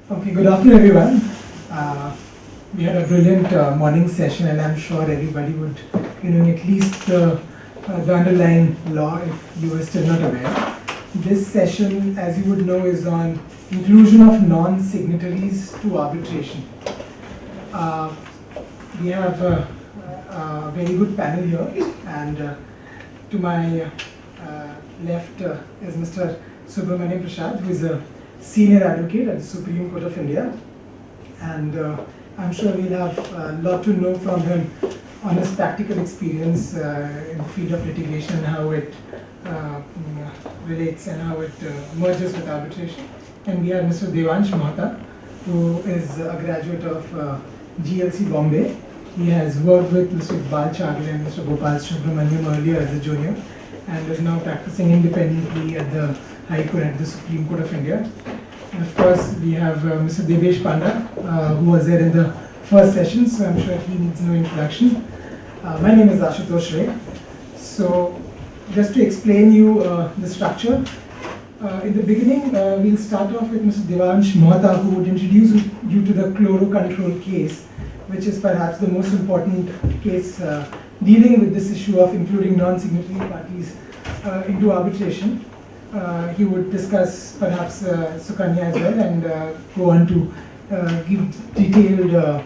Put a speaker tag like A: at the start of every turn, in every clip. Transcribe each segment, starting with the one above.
A: Okay, good afternoon, everyone. We had a brilliant morning session, and I'm sure everybody would, at least the underlying law if you were still not aware. This session, as you would know, is on inclusion of non-signatories to arbitration. Uh, we have a very good panel here, and to my left is Mr. Subramaniam Prasad, who is a senior advocate at the Supreme Court of India, and I'm sure we'll have a lot to know from him on his practical experience in the field of litigation, how it relates and how it merges with arbitration. And we have Mr. Devansh Mohta, who is a graduate of GLC Bombay. He has worked with Mr. Iqbal Chagre and Mr. Gopal Subramaniam earlier as a junior, and is now practicing independently at the High Court at the Supreme Court of India. And of course, we have Mr. Devesh Panda, who was there in the first session, so I'm sure he needs no introduction. My name is Ashutosh Ray. So, just to explain you the structure, in the beginning, we'll start off with Mr. Devansh Mohta, who would introduce you to the Chloro Control case, which is perhaps the most important case dealing with this issue of including non-signatory parties into arbitration. He would discuss perhaps Sukanya as well, and go on to give detailed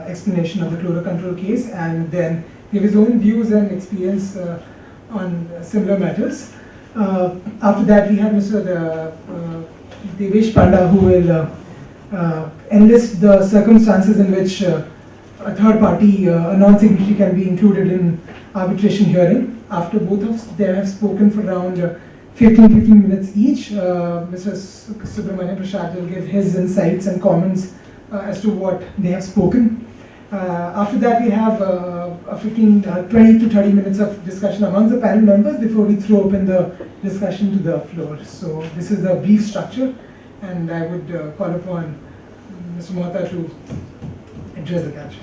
A: explanation of the Chloro Control case, and then give his own views and experience on similar matters. After that, we have Mr. Devesh Panda, who will enlist the circumstances in which a third party, a non-signatory, can be included in arbitration hearing. After both of them have spoken for around 15 minutes each, Mr. Subramaniam Prasad will give his insights and comments as to what they have spoken. After that, we have 20 to 30 minutes of discussion among the panel members before we throw open the discussion to the floor. So this is the brief structure, and I would call upon Mr. Mohta to address the catch.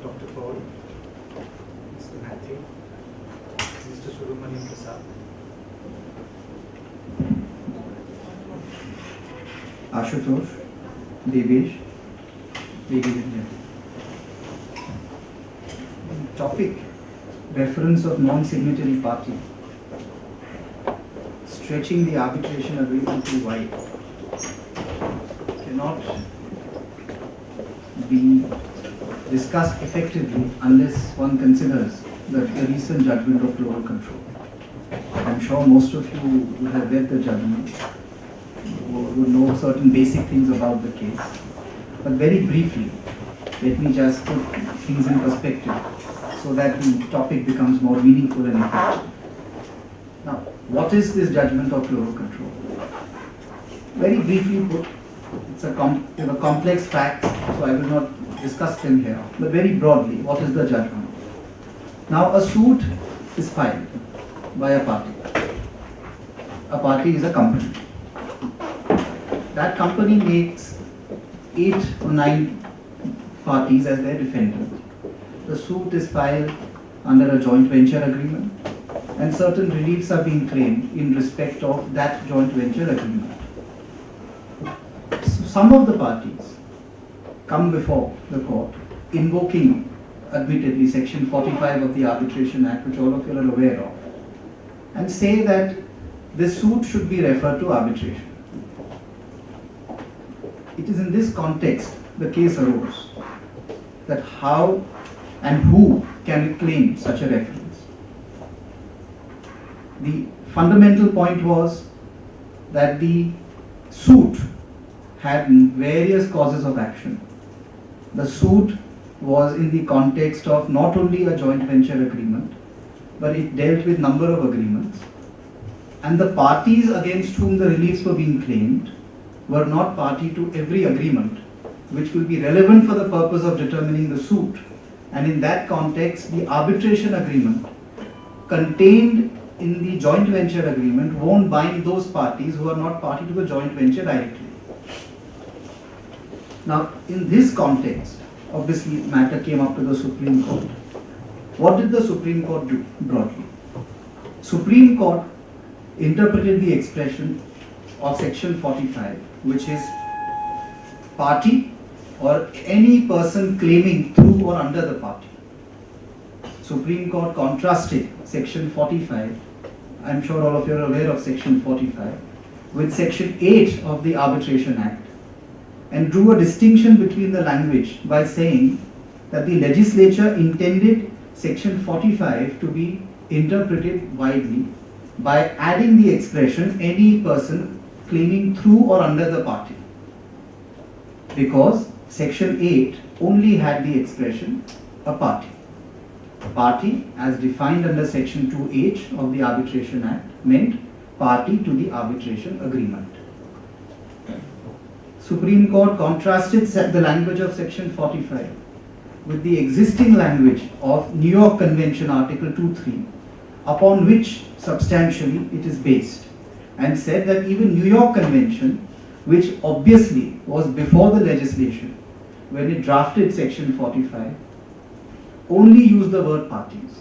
B: Dr. Paul, Mr. Matthew, Mr. Subramaniam Prasad.
C: Ashutosh, Devesh, ladies and gentlemen. Topic: reference of non-signatory party. Stretching the arbitration agreement too wide cannot be discussed effectively unless one considers the recent judgment of Chloro Control. I'm sure most of you would have read the judgment, would know certain basic things about the case. But very briefly, let me just put things in perspective so that the topic becomes more meaningful and effective. Now, what is this judgment of Chloro Control? Very briefly put, it's a complex fact, so I will not discuss them here. But very broadly, what is the judgment? Now, a suit is filed by a party. A party is a company. That company makes 8 or 9 parties as their defendant. The suit is filed under a joint venture agreement, and certain reliefs are being claimed in respect of that joint venture agreement. So some of the parties come before the court invoking, admittedly, Section 45 of the Arbitration Act, which all of you are aware of, and say that this suit should be referred to arbitration. It is in this context the case arose, that how and who can claim such a reference. The fundamental point was that the suit had various causes of action. The suit was in the context of not only a joint venture agreement, but it dealt with number of agreements, and the parties against whom the reliefs were being claimed were not party to every agreement, which will be relevant for the purpose of determining the suit. And in that context, the arbitration agreement contained in the joint venture agreement won't bind those parties who are not party to the joint venture directly. Now, in this context, obviously matter came up to the Supreme Court, What did the Supreme Court do broadly? Supreme Court interpreted the expression of section 45, which is party or any person claiming through or under the party. Supreme Court contrasted section 45, I'm sure all of you are aware of section 45, with section 8 of the Arbitration Act, and drew a distinction between the language by saying that the legislature intended section 45 to be interpreted widely by adding the expression any person claiming through or under the party, because section 8 only had the expression a party. A party, as defined under section 2H of the Arbitration Act, meant party to the arbitration agreement. Supreme Court contrasted the language of section 45 with the existing language of New York Convention Article 2.3, upon which substantially it is based, and said that even New York Convention, which obviously was before the legislation when it drafted section 45, only used the word parties.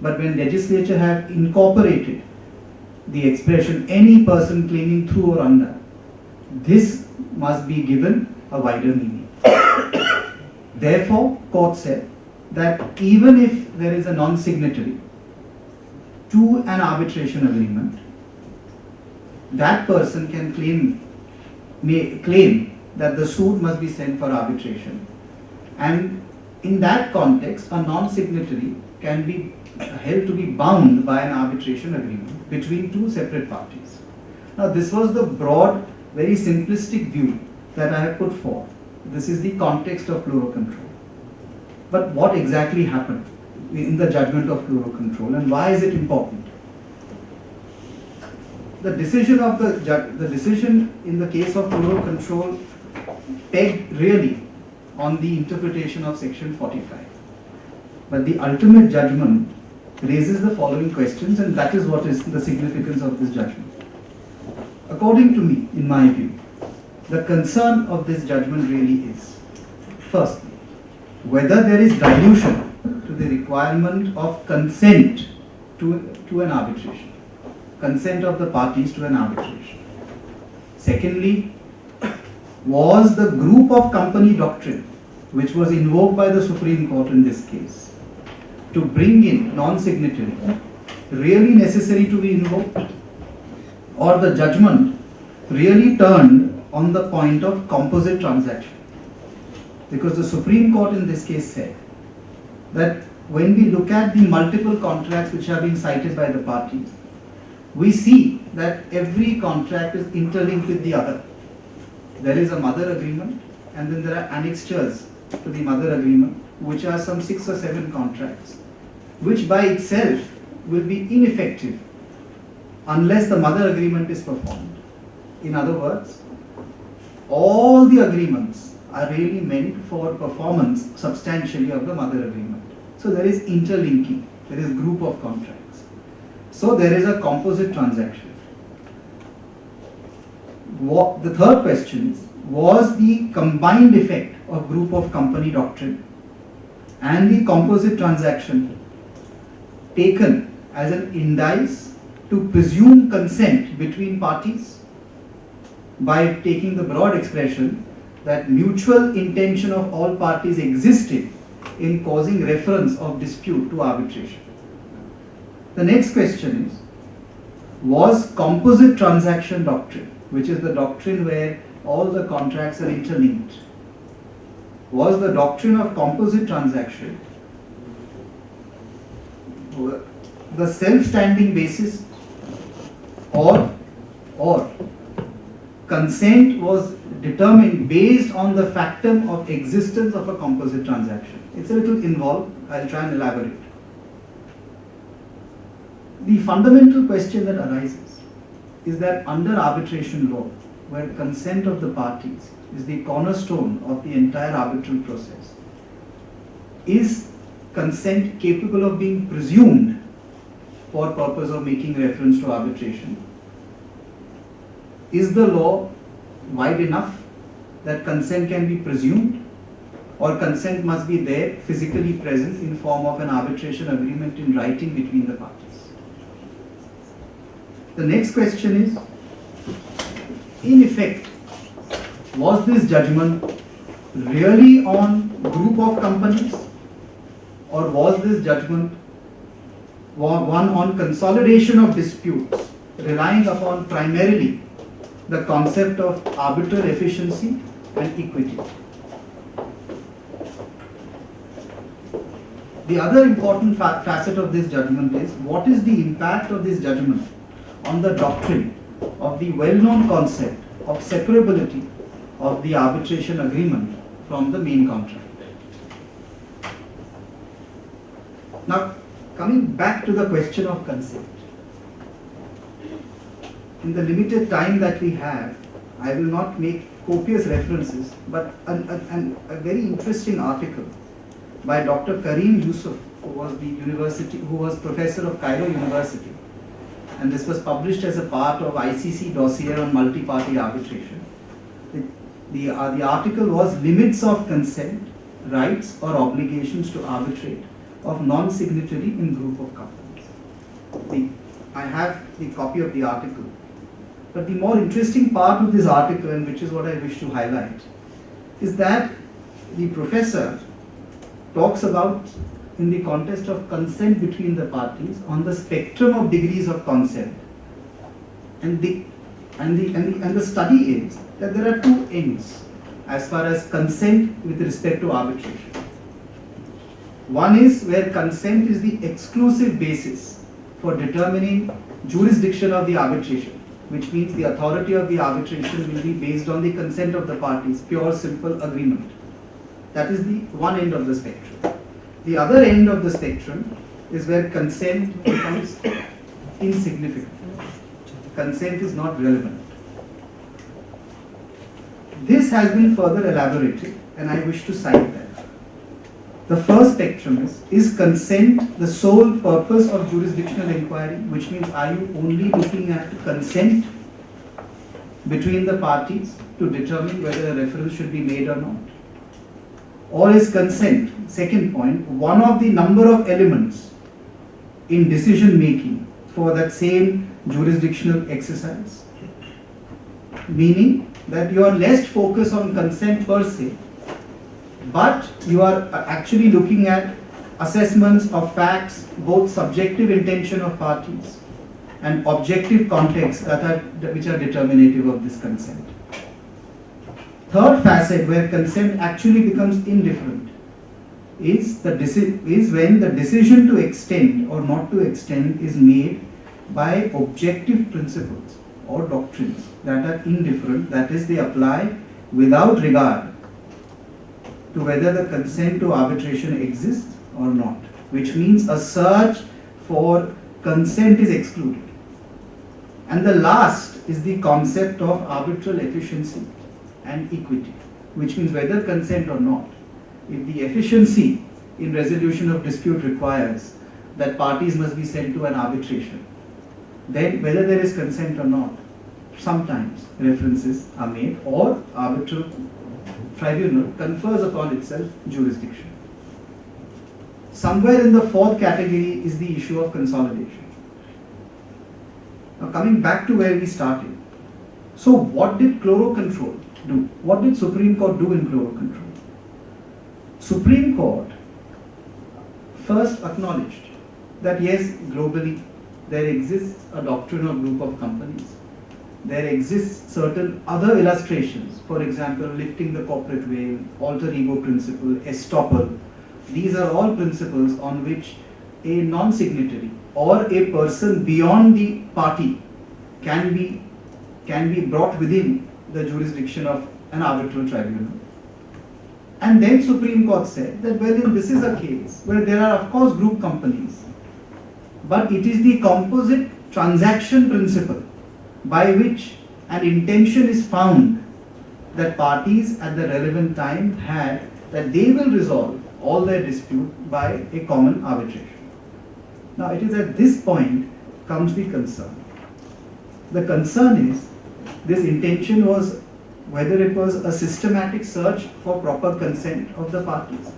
C: But when legislature have incorporated the expression any person claiming through or under, this must be given a wider meaning. Therefore, court said that even if there is a non-signatory to an arbitration agreement, that person may claim that the suit must be sent for arbitration, and in that context a non-signatory can be held to be bound by an arbitration agreement between two separate parties. Now, this was the broad, very simplistic view that I have put forth. This is the context of fluoro control. But what exactly happened in the judgment of fluoro control, and why is it important? The decision of the decision in the case of fluoro control pegged really on the interpretation of section 45. But the ultimate judgment raises the following questions, and that is what is the significance of this judgment. According to me, in my view, the concern of this judgment really is, firstly, whether there is dilution to the requirement of consent to an arbitration, consent of the parties to an arbitration. Secondly, was the group of company doctrine, which was invoked by the Supreme Court in this case, to bring in non-signatory, really necessary to be invoked, or the judgment really turned on the point of composite transaction? Because the Supreme Court in this case said that when we look at the multiple contracts which have been cited by the parties, we see that every contract is interlinked with the other. There is a mother agreement, and then there are annexures to the mother agreement, which are some 6 or 7 contracts, which by itself will be ineffective unless the mother agreement is performed. In other words, all the agreements are really meant for performance substantially of the mother agreement. So there is interlinking, there is group of contracts. So there is a composite transaction. The third question is, was the combined effect of group of company doctrine and the composite transaction taken as an indice to presume consent between parties by taking the broad expression that mutual intention of all parties existed in causing reference of dispute to arbitration? The next question is, was composite transaction doctrine, which is the doctrine where all the contracts are interlinked, was the doctrine of composite transaction the self-standing basis, or consent was determined based on the factum of existence of a composite transaction? It's a little involved, I'll try and elaborate. The fundamental question that arises is that under arbitration law, where consent of the parties is the cornerstone of the entire arbitral process, is consent capable of being presumed for purpose of making reference to arbitration? Is the law wide enough that consent can be presumed? or consent must be there, physically present in form of an arbitration agreement in writing between the parties. The next question is, in effect, was this judgment really on group of companies, or was this judgment one on consolidation of disputes, relying upon primarily the concept of arbitral efficiency and equity? The other important facet of this judgment is, what is the impact of this judgment on the doctrine of the well-known concept of separability of the arbitration agreement from the main contract? Now, coming back to the question of consent. In the limited time that we have, I will not make copious references, but a very interesting article by Dr. Karim Yusuf, who was professor of Cairo University, and this was published as a part of ICC dossier on multi-party arbitration. The article was "Limits of Consent, Rights or Obligations to Arbitrate of Non-Signatory in Group of Companies." I have the copy of the article, but the more interesting part of this article, and which is what I wish to highlight, is that the professor talks about, in the context of consent between the parties, on the spectrum of degrees of consent, and the study is that there are two ends as far as consent with respect to arbitration. One is where consent is the exclusive basis for determining jurisdiction of the arbitration, which means the authority of the arbitration will be based on the consent of the parties, pure simple agreement. That is the one end of the spectrum. The other end of the spectrum is where consent becomes insignificant. Consent is not relevant. This has been further elaborated, and I wish to cite that. The first spectrum is consent the sole purpose of jurisdictional inquiry, which means, are you only looking at consent between the parties to determine whether a referral should be made or not? Or is consent, second point, one of the number of elements in decision making for that same jurisdictional exercise? Meaning that you are less focused on consent per se, but you are actually looking at assessments of facts, both subjective intention of parties and objective context which are determinative of this consent. Third facet where consent actually becomes indifferent is when the decision to extend or not to extend is made by objective principles or doctrines that are indifferent, that is, they apply without regard to whether the consent to arbitration exists or not, which means a search for consent is excluded. And the last is the concept of arbitral efficiency and equity, which means whether consent or not, if the efficiency in resolution of dispute requires that parties must be sent to an arbitration, then whether there is consent or not, sometimes references are made, or arbitral tribunal confers upon itself jurisdiction. Somewhere in the fourth category is the issue of consolidation. Now, coming back to where we started. So what did Chloro-Control do? What did Supreme Court do in Chloro-Control? Supreme Court first acknowledged that yes, globally there exists a doctrine of group of companies. There exists certain other illustrations, for example, lifting the corporate veil, alter ego principle, estoppel. These are all principles on which a non-signatory or a person beyond the party can be brought within the jurisdiction of an arbitral tribunal. And then Supreme Court said that, well, this is a case where there are of course group companies, but it is the composite transaction principle by which an intention is found that parties at the relevant time had that they will resolve all their dispute by a common arbitration. Now it is at this point comes the concern. The concern is this intention was whether it was a systematic search for proper consent of the parties,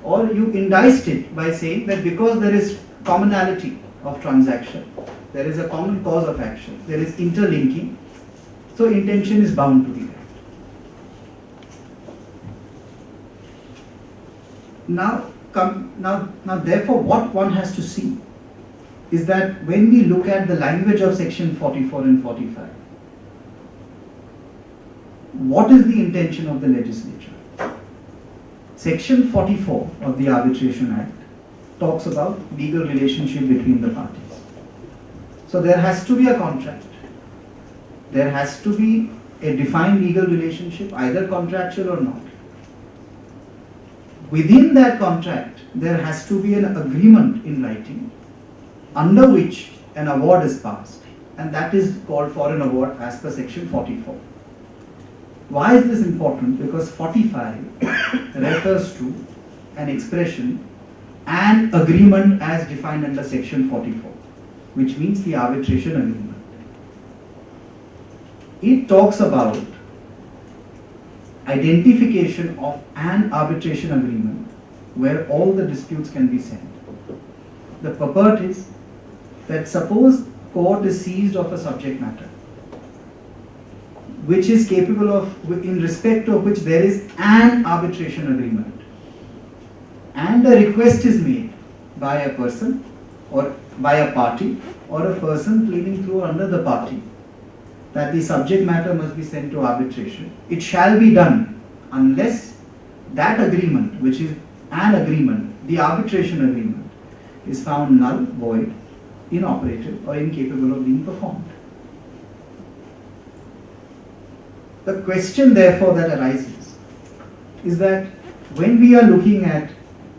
C: or you indiced it by saying that because there is commonality of transaction, there is a common cause of action, there is interlinking, so intention is bound to be there. Now, therefore, what one has to see is that when we look at the language of section 44 and 45, what is the intention of the legislature? Section 44 of the Arbitration Act talks about legal relationship between the parties. So there has to be a contract. There has to be a defined legal relationship, either contractual or not. Within that contract, there has to be an agreement in writing under which an award is passed, and that is called for an award as per section 44. Why is this important? Because 45 refers to an expression, an agreement as defined under section 44, which means the arbitration agreement. It talks about identification of an arbitration agreement where all the disputes can be settled. The purport is that suppose court is seized of a subject matter which is capable of, in respect of which there is an arbitration agreement, and a request is made by a person or by a party or a person pleading through or under the party that the subject matter must be sent to arbitration. It shall be done unless that agreement, which is an agreement, the arbitration agreement, is found null, void, inoperative, or incapable of being performed. The question therefore that arises is that when we are looking at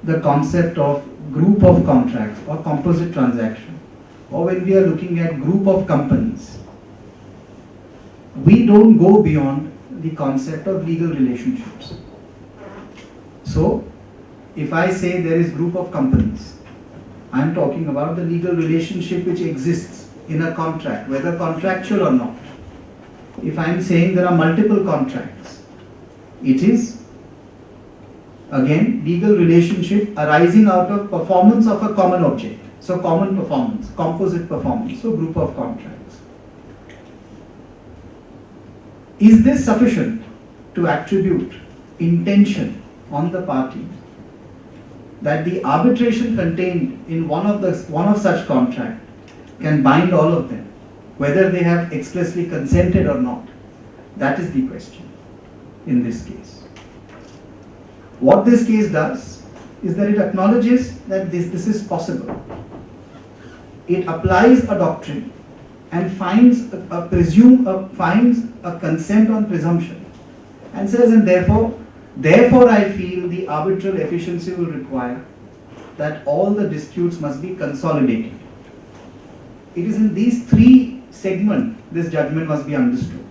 C: the concept of group of contracts or composite transaction, or when we are looking at group of companies, we don't go beyond the concept of legal relationships. So, if I say there is group of companies, I am talking about the legal relationship which exists in a contract, whether contractual or not. If I am saying there are multiple contracts, it is again legal relationship arising out of performance of a common object. So common performance, composite performance, so group of contracts. Is this sufficient to attribute intention on the party that the arbitration contained in one of such contract can bind all of them, whether they have expressly consented or not? That is the question in this case. What this case does is that it acknowledges that this is possible. It applies a doctrine and finds a consent on presumption and says, and therefore I feel the arbitral efficiency will require that all the disputes must be consolidated. It is in these three segments this judgment must be understood.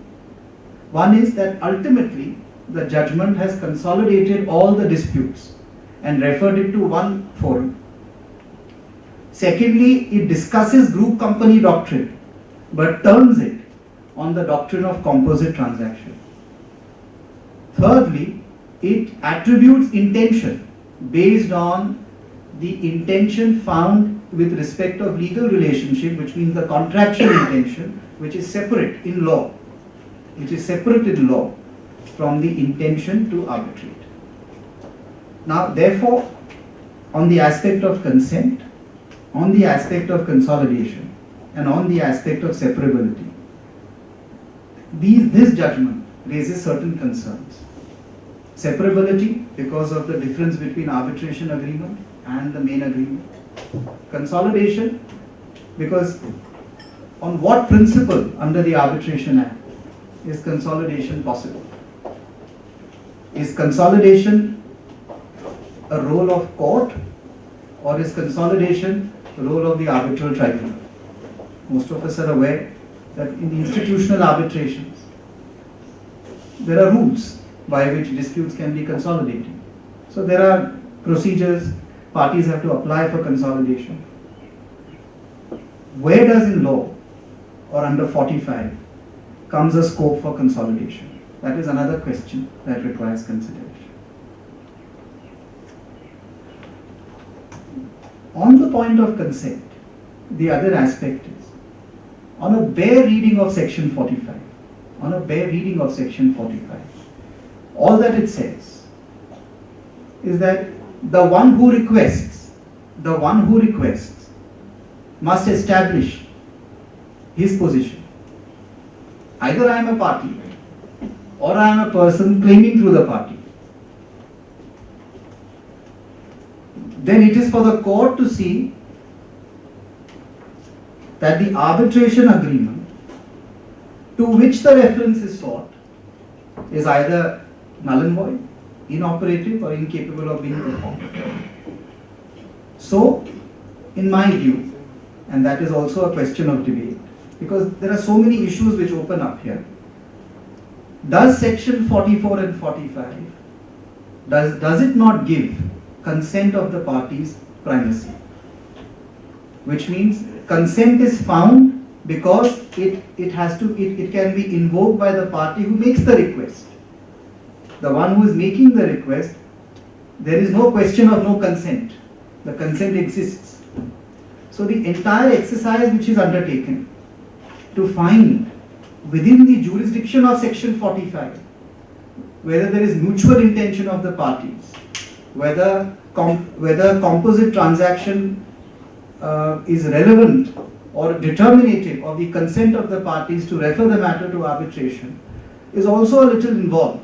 C: One is that ultimately the judgment has consolidated all the disputes and referred it to one forum. Secondly, it discusses group company doctrine but turns it on the doctrine of composite transaction. Thirdly, it attributes intention based on the intention found with respect of legal relationship, which means the contractual intention, which is separate in law, from the intention to arbitrate. Now, therefore, on the aspect of consent, on the aspect of consolidation, and on the aspect of separability, this judgment raises certain concerns. Separability, because of the difference between arbitration agreement and the main agreement. Consolidation, because on what principle under the Arbitration Act is consolidation possible? Is consolidation a role of court, or is consolidation the role of the arbitral tribunal? Most of us are aware that in the institutional arbitrations, there are rules by which disputes can be consolidated. So there are procedures, parties have to apply for consolidation. Where does in law or under 45 comes a scope for consolidation? That is another question that requires consideration. On the point of consent, the other aspect is, on a bare reading of section 45, all that it says is that the one who requests must establish his position. Either I am a party or I am a person claiming through the party. Then it is for the court to see that the arbitration agreement to which the reference is sought is either null and void, inoperative, or incapable of being performed. So, in my view, and that is also a question of debate, because there are so many issues which open up here. Does section 44 and 45, does it not give consent of the parties primacy? Which means consent is found because it can be invoked by the party who makes the request. The one who is making the request, there is no question of no consent. The consent exists. So the entire exercise which is undertaken to find within the jurisdiction of section 45 whether there is mutual intention of the parties, whether composite transaction is relevant or determinative of the consent of the parties to refer the matter to arbitration, is also a little involved.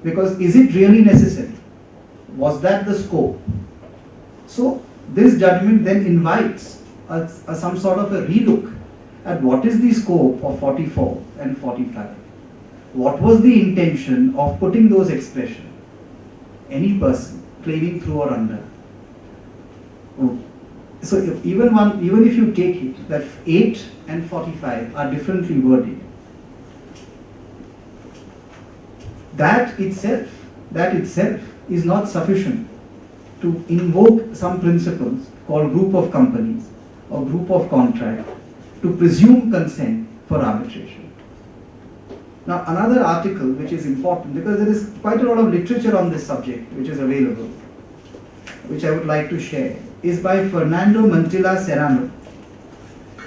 C: Because is it really necessary? Was that the scope? So this judgment then invites some sort of a relook at what is the scope of 44 and 45. What was the intention of putting those expressions? Any person claiming through or under. So even if you take it that 8 and 45 are differently worded, that itself is not sufficient to invoke some principles called group of companies or group of contract to presume consent for arbitration. Now another article which is important, because there is quite a lot of literature on this subject which is available, which I would like to share, is by Fernando Mantilla Serrano.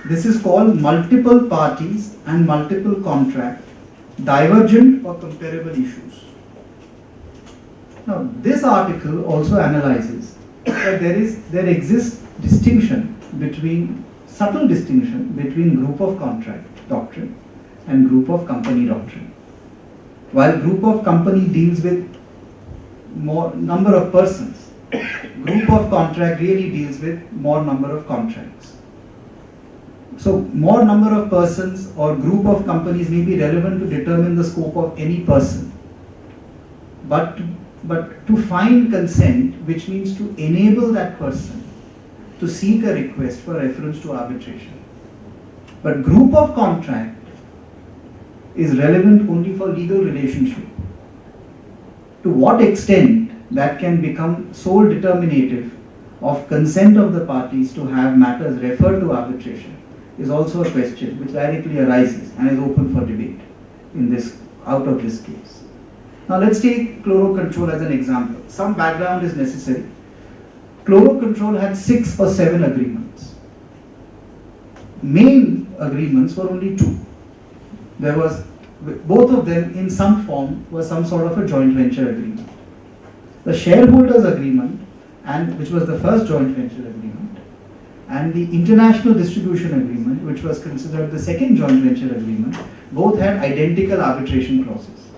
C: This is called Multiple Parties and Multiple Contract, Divergent or Comparable Issues. Now this article also analyzes that there exists subtle distinction between group of contract doctrine and group of company doctrine. While group of company deals with more number of persons, group of contract really deals with more number of contracts. So more number of persons or group of companies may be relevant to determine the scope of any person. But to find consent, which means to enable that person to seek a request for reference to arbitration. But group of contract is relevant only for legal relationship. To what extent that can become sole determinative of consent of the parties to have matters referred to arbitration is also a question which directly arises and is open for debate out of this case. Now let's take Chlorocontrol as an example. Some background is necessary. Chlorocontrol had 6 or 7 agreements. Main agreements were only 2. There was, both of them in some form were some sort of a joint venture agreement. The shareholders agreement, which was the first joint venture agreement, and the international distribution agreement, which was considered the second joint venture agreement, both had identical arbitration clauses.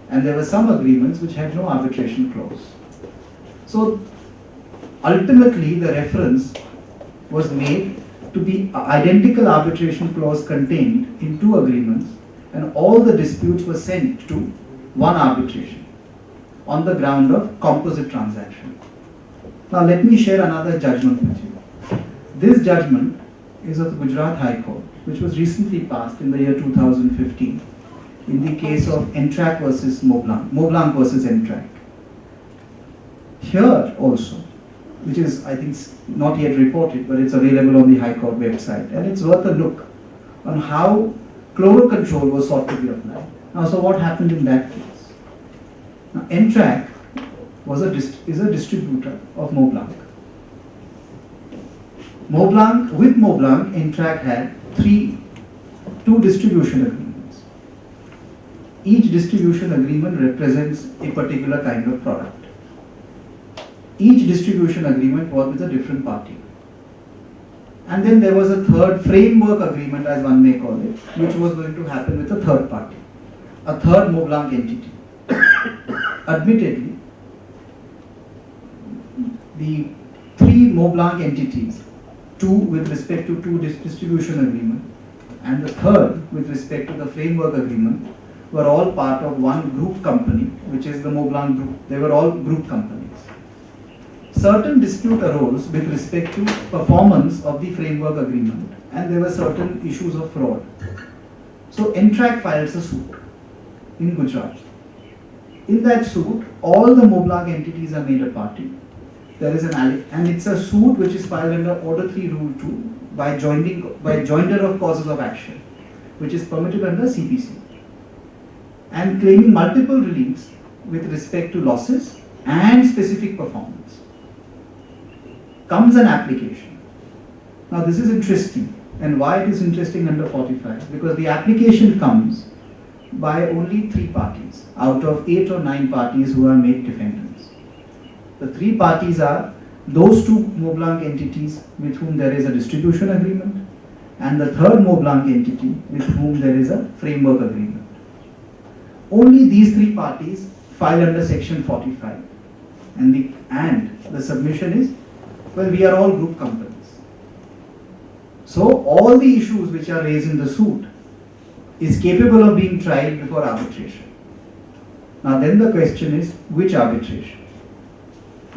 C: And there were some agreements which had no arbitration clause. So ultimately the reference was made to the identical arbitration clause contained in 2 agreements, and all the disputes were sent to one arbitration on the ground of composite transaction. Now let me share another judgment with you. This judgment is of the Gujarat High Court, which was recently passed in the year 2015 in the case of Entrac versus Moblanc versus Entrac. Here also, which is I think not yet reported, but it's available on the High Court website, and it's worth a look on how Chlorocontrol was sought to be applied. Now, so what happened in that case? Now, NTRAC is a distributor of Montblanc. With Montblanc, NTRAC had two distribution agreements. Each distribution agreement represents a particular kind of product. Each distribution agreement was with a different party. And then there was a third framework agreement, as one may call it, which was going to happen with a third party, a third Montblanc entity. Admittedly, the three Montblanc entities, two with respect to two distribution agreement, and the third with respect to the framework agreement, were all part of one group company, which is the Montblanc group. They were all group companies. Certain dispute arose with respect to performance of the framework agreement, and there were certain issues of fraud. So NTRAC files a suit in Gujarat. In that suit, all the Montblanc entities are made a party. There is and it's a suit which is filed under Order 3 Rule 2 by joinder of causes of action, which is permitted under CPC, and claiming multiple reliefs with respect to losses and specific performance. Comes an application. Now this is interesting, and why it is interesting under 45? Because the application comes by only 3 parties out of 8 or 9 parties who are made defendants. The 3 parties are those 2 Montblanc entities with whom there is a distribution agreement, and the third Montblanc entity with whom there is a framework agreement. Only these 3 parties file under section 45, and the submission is, well, we are all group companies. So all the issues which are raised in the suit is capable of being tried before arbitration. Now then the question is, which arbitration?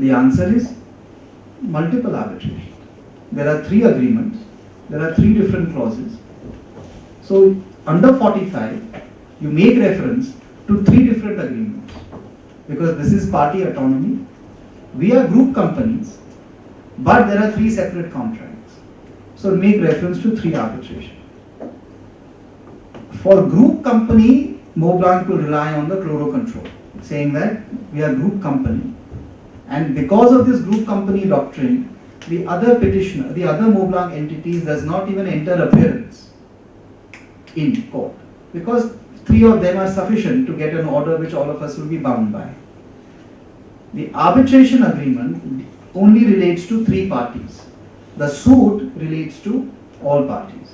C: The answer is multiple arbitration. There are 3 agreements, there are 3 different clauses. So under 45, you make reference to 3 different agreements, because this is party autonomy. We are group companies, but there are 3 separate contracts. So make reference to 3 arbitration. For group company, Montblanc will rely on the chloro control, saying that we are group company, and because of this group company doctrine, the other petitioner, the other Montblanc entities does not even enter appearance in court, because 3 of them are sufficient to get an order which all of us will be bound by. The arbitration agreement only relates to 3 parties. The suit relates to all parties.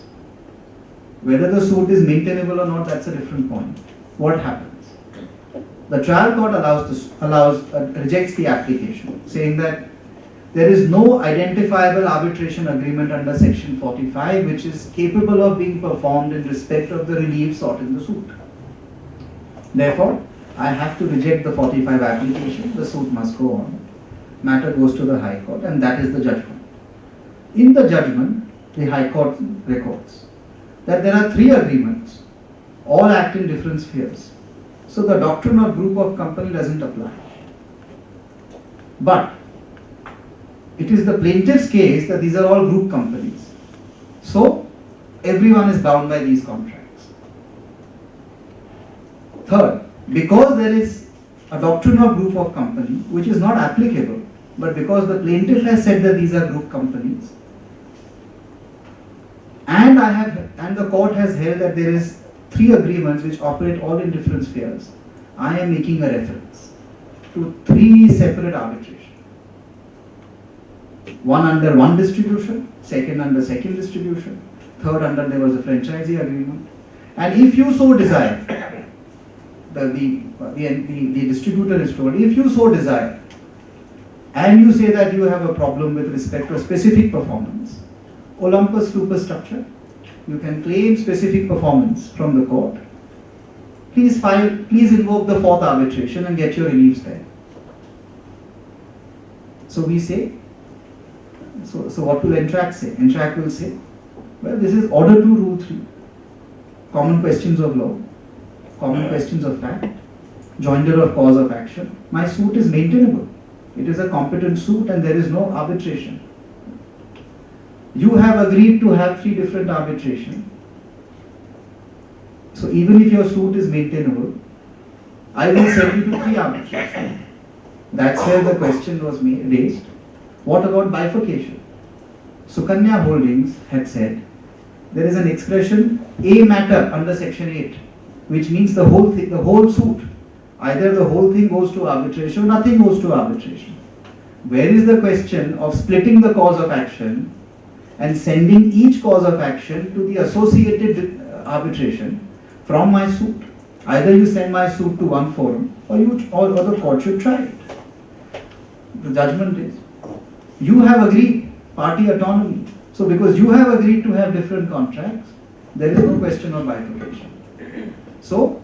C: Whether the suit is maintainable or not, that's a different point. What happens? The trial court rejects the application, saying that there is no identifiable arbitration agreement under section 45 which is capable of being performed in respect of the relief sought in the suit. Therefore, I have to reject the 45 application. The suit must go on. Matter goes to the High Court, and that is the judgment. In the judgment, the High Court records that there are 3 agreements, all act in different spheres. So the doctrine of group of company doesn't apply. But it is the plaintiff's case that these are all group companies. So everyone is bound by these contracts. Third, because there is a doctrine of group of company which is not applicable, but because the plaintiff has said that these are group companies, and the court has held that there is 3 agreements which operate all in different spheres, I am making a reference to 3 separate arbitration. One under one distribution, second under second distribution, third under there was a franchisee agreement. And if you so desire, the distributor is told, if you so desire, and you say that you have a problem with respect to a specific performance, Olympus superstructure, you can claim specific performance from the court. Please invoke the 4th arbitration and get your reliefs there. So we say, so what will NTRAC say? NTRAC will say, well, this is Order 2 Rule 3, common questions of law, common questions of fact, joinder of cause of action. My suit is maintainable. It is a competent suit and there is no arbitration. You have agreed to have 3 different arbitration. So So even if your suit is maintainable, I will send you to pre-arbitration. That's where the question was raised. What about bifurcation? Sukanya Holdings had said, there is an expression, a matter under section 8, which means the whole thing, the whole suit. Either the whole thing goes to arbitration or nothing goes to arbitration. Where is the question of splitting the cause of action and sending each cause of action to the associated arbitration from my suit? Either you send my suit to one forum or the court should try it. The judgment is, you have agreed, party autonomy. So because you have agreed to have different contracts, there is no question of bifurcation. So,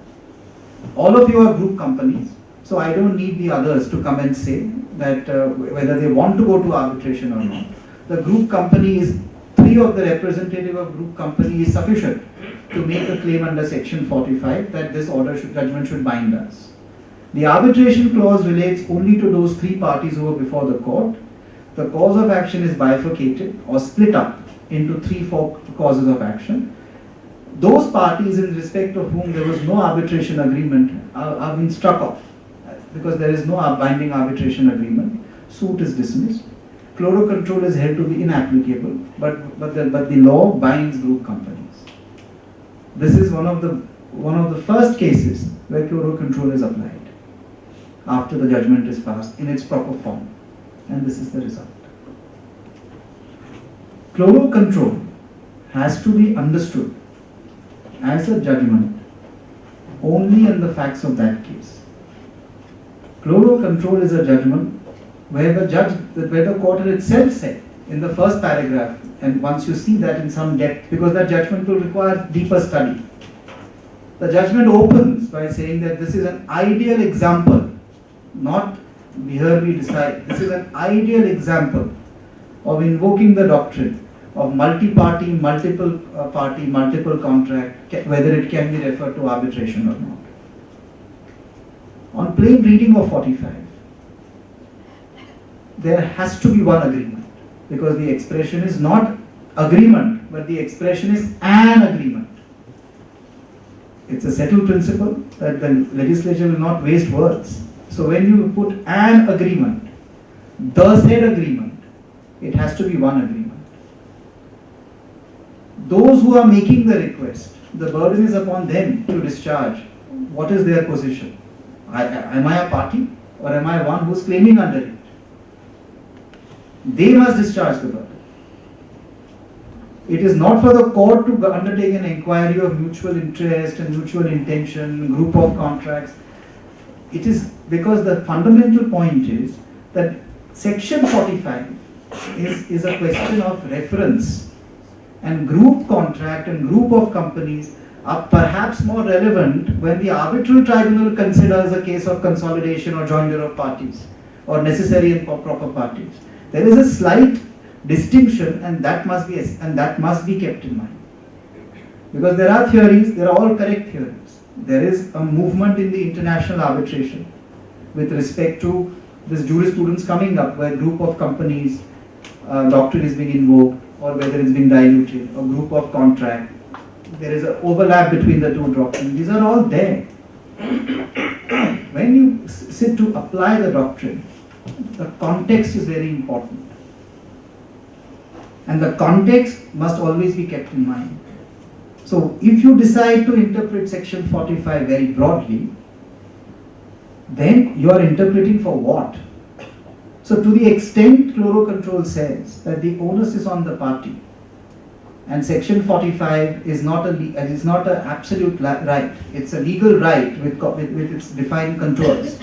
C: all of you are group companies, so I don't need the others to come and say that whether they want to go to arbitration or not. The group company is, 3 of the representative of group company is sufficient to make a claim under section 45 that this judgment should bind us. The arbitration clause relates only to those 3 parties who were before the court. The cause of action is bifurcated or split up into 3-4 causes of action. Those parties in respect of whom there was no arbitration agreement are being struck off because there is no binding arbitration agreement. Suit is dismissed. Chloro control is held to be inapplicable, but the law binds group companies. This is one of the first cases where chloro control is applied after the judgment is passed in its proper form, and this is the result. Chloro control has to be understood as a judgment only in the facts of that case. Chloro control is a judgment where the court itself said in the first paragraph, and once you see that in some depth, because that judgment will require deeper study. The judgment opens by saying that this is an ideal example, not here we decide, this is an ideal example of invoking the doctrine of multi-party, multiple party, multiple contract, whether it can be referred to arbitration or not. On plain reading of 45, there has to be one agreement, because the expression is not agreement, but the expression is an agreement. It's a settled principle that the legislature will not waste words. So when you put an agreement, the said agreement, it has to be one agreement. Those who are making the request, the burden is upon them to discharge. What is their position? Am I a party, or am I one who is claiming under it? They must discharge the burden. It is not for the court to undertake an inquiry of mutual interest and mutual intention, group of contracts. It is because the fundamental point is that section 45 is a question of reference, and group contract and group of companies are perhaps more relevant when the arbitral tribunal considers a case of consolidation or joinder of parties or necessary and proper parties. There is a slight distinction, and that must be kept in mind, because there are theories, they are all correct theories. There is a movement in the international arbitration with respect to this jurisprudence coming up where group of companies doctrine is being invoked, or whether it's being diluted, or group of contract. There is an overlap between the two doctrines. These are all there. When you sit to apply the doctrine, the context is very important. And the context must always be kept in mind. So if you decide to interpret section 45 very broadly, then you are interpreting for what? So to the extent chloro control says that the onus is on the party, and section 45 is not an absolute right, it's a legal right with its defined contours.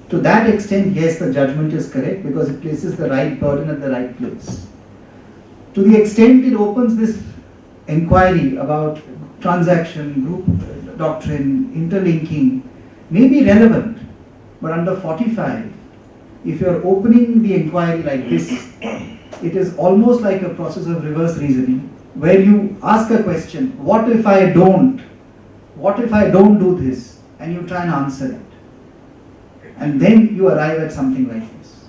C: To that extent, yes, the judgment is correct because it places the right burden at the right place. To the extent it opens this inquiry about transaction, group doctrine, interlinking, may be relevant, but under 45, if you are opening the inquiry like this, it is almost like a process of reverse reasoning, where you ask a question, what if I don't do this, and you try and answer it. And then you arrive at something like this.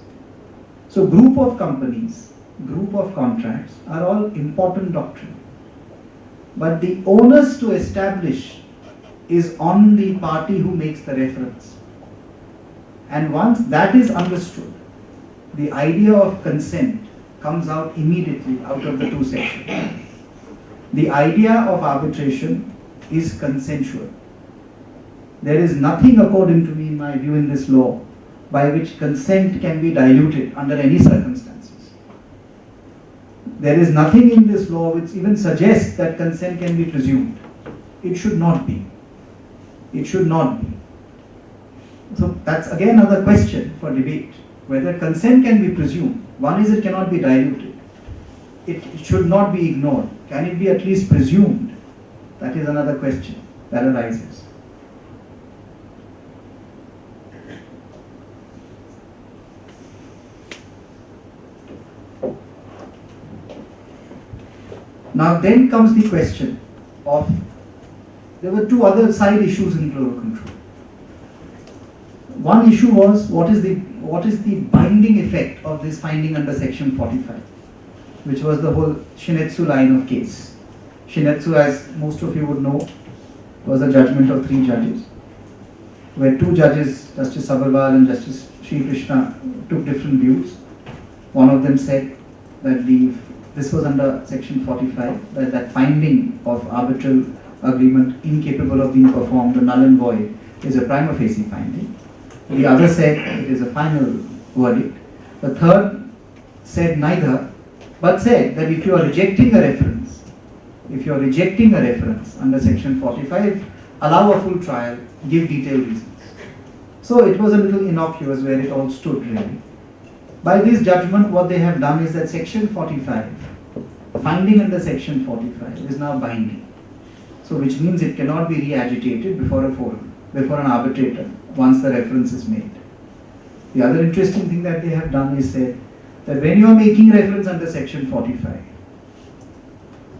C: So group of companies, group of contracts are all important doctrine. But the onus to establish is on the party who makes the reference. And once that is understood, the idea of consent comes out immediately out of the two sections. The idea of arbitration is consensual. There is nothing, according to me, in my view, in this law, by which consent can be diluted under any circumstances. There is nothing in this law which even suggests that consent can be presumed. It should not be. It should not be. So that's again another question for debate, whether consent can be presumed. One is, it cannot be diluted. It should not be ignored. Can it be at least presumed? That is another question that arises. Now then comes the question of, there were two other side issues in chloro control. One issue was, what is the binding effect of this finding under section 45, which was the whole Shinetsu line of case. Shinetsu, as most of you would know, was a judgment of 3 judges, where 2 judges, Justice Sabharwal and Justice Sri Krishna, took different views. One of them said that this was under section 45, that finding of arbitral agreement incapable of being performed or null and void is a prima facie finding. The other said it is a final verdict. The third said neither, but said that if you are rejecting a reference, under section 45, allow a full trial, give detailed reasons. So it was a little innocuous where it all stood really. By this judgment, what they have done is that section 45, finding under section 45 is now binding. So which means it cannot be re-agitated before a forum, before an arbitrator, once the reference is made. The other interesting thing that they have done is said that when you are making reference under section 45,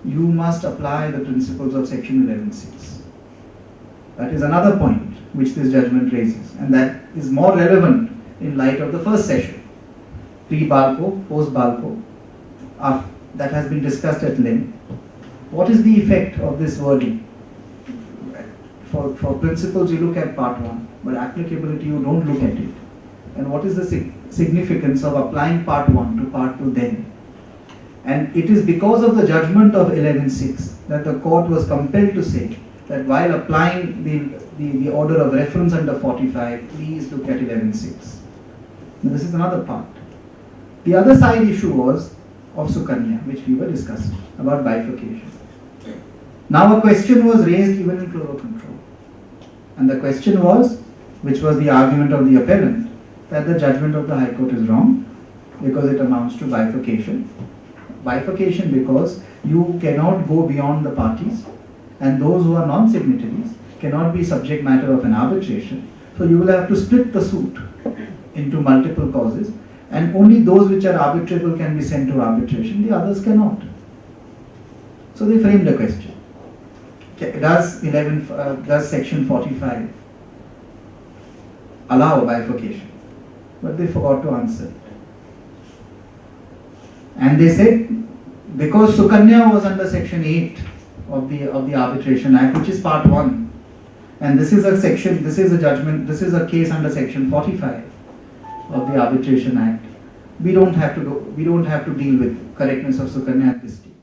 C: you must apply the principles of section 11.6. That is another point which this judgment raises, and that is more relevant in light of the first session, pre-Balco, post-Balco, that has been discussed at length. What is the effect of this wording? For principles you look at part 1, but applicability you don't look at it. And what is the significance of applying part 1 to part 2 then? And it is because of the judgment of 11.6 that the court was compelled to say that while applying the order of reference under 45, please look at 11.6. This is another part. The other side issue was of Sukanya, which we were discussing, about bifurcation. Now a question was raised even in chloro control. And the question was, which was the argument of the appellant, that the judgment of the High Court is wrong because it amounts to bifurcation. Bifurcation because you cannot go beyond the parties, and those who are non-signatories cannot be subject matter of an arbitration. So you will have to split the suit into multiple causes, and only those which are arbitrable can be sent to arbitration, the others cannot. So they framed the question. Does section 45 allow bifurcation? But they forgot to answer. And they said, because Sukanya was under section 8 of the Arbitration Act, which is part 1, and this is a case under section 45 of the Arbitration Act, we don't have to deal with correctness of Sukanya at this stage.